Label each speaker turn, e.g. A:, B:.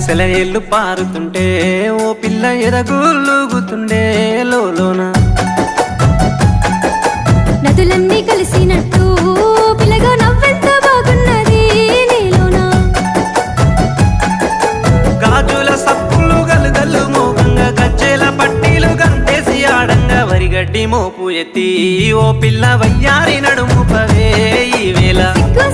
A: సెలయేళ్ళు పారుతుంటే ఓ పిల్ల ఎదగులుగుతుండే లోన
B: నదులన్నీ కలిసినట్టు పిల్లగా నవ్వెంత బాగున్నది నీలోనా
A: గాజుల సప్పులు గలుగల్లు మోగంగా గజ్జెల పట్టీలు గంతేసి ఆడంగా వరిగడ్డి మోపు ఎత్తి ఓ పిల్ల వయ్యారి నడుము పవే ఈ వేళ
B: సిగ్గు